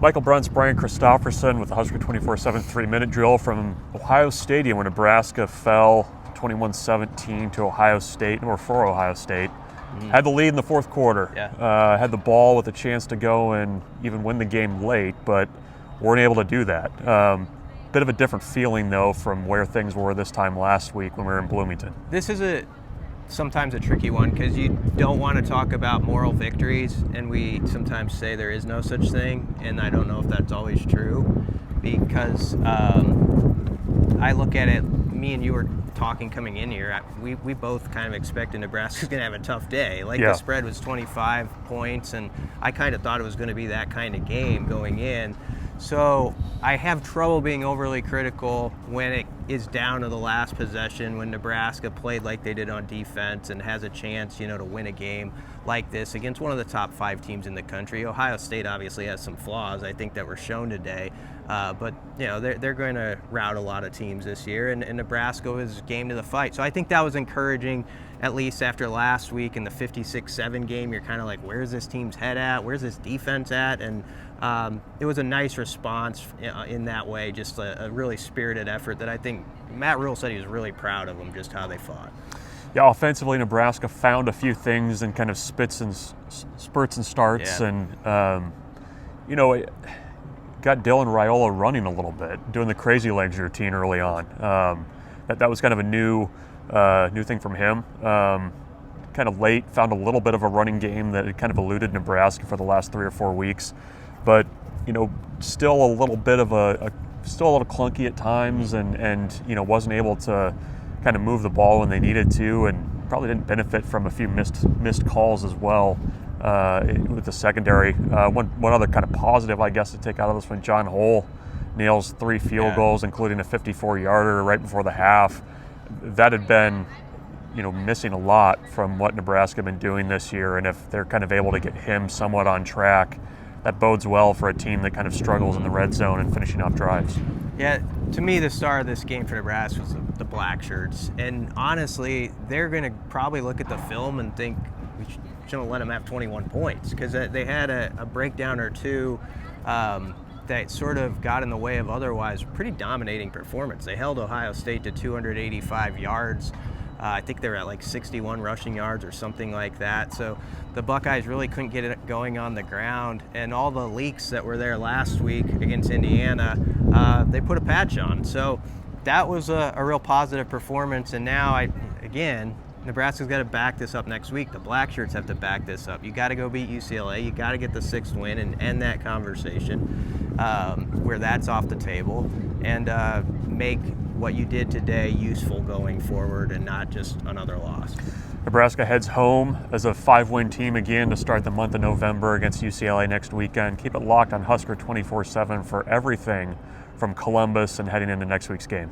Michael Bruntz, Brian Christopherson with the Husker247 3-minute drill from Ohio Stadium when Nebraska fell 21-17 to Ohio State, or for Ohio State. Had the lead in the fourth quarter. Yeah. Had the ball with a chance to go and even win the game late, but weren't able to do that. Bit of a different feeling, though, from where things were this time last week when we were in Bloomington. This is sometimes a tricky one because you don't want to talk about moral victories, and we sometimes say there is no such thing, and I don't know if that's always true because I look at it, me and you were talking coming in here, we both kind of expected Nebraska's going to have a tough day. The spread was 25 points, and I kind of thought it was going to be that kind of game going in. So I have trouble being overly critical when it is down to the last possession, when Nebraska played like they did on defense and has a chance, to win a game like this against one of the top 5 teams in the country. Ohio State obviously has some flaws, I think, that were shown today. But they're going to rout a lot of teams this year, and Nebraska was game to the fight. So I think that was encouraging, at least after last week in the 56-7 game. You're kind of like, where's this team's head at? Where's this defense at? And it was a nice response in that way, just a really spirited effort that I think Matt Rule said he was really proud of them, just how they fought. Yeah, offensively, Nebraska found a few things in kind of spurts and starts, and got Dylan Raiola running a little bit, doing the crazy legs routine early on. That was kind of a new thing from him. Kind of late, found a little bit of a running game that had kind of eluded Nebraska for the last 3 or 4 weeks, but still a little bit of still a little clunky at times, and wasn't able to kind of move the ball when they needed to, and probably didn't benefit from a few missed calls as well. With the secondary. One other kind of positive, I guess, to take out of this one, John Hull nails 3 field goals, including a 54-yarder right before the half. That had been, missing a lot from what Nebraska had been doing this year, and if they're kind of able to get him somewhat on track, that bodes well for a team that kind of struggles in the red zone and finishing off drives. Yeah, to me, the star of this game for Nebraska was the black shirts, and honestly, they're going to probably look at the film and think we shouldn't let them have 21 points because they had a breakdown or two that sort of got in the way of otherwise pretty dominating performance. They held Ohio State to 285 yards. I think they were at like 61 rushing yards or something like that. So the Buckeyes really couldn't get it going on the ground, and all the leaks that were there last week against Indiana, they put a patch on. So that was a real positive performance, and now, Nebraska's got to back this up next week. The black shirts have to back this up. You got to go beat UCLA. You got to get the 6th win and end that conversation where that's off the table, and make what you did today useful going forward and not just another loss. Nebraska heads home as a 5-win team again to start the month of November against UCLA next weekend. Keep it locked on Husker247 for everything from Columbus and heading into next week's game.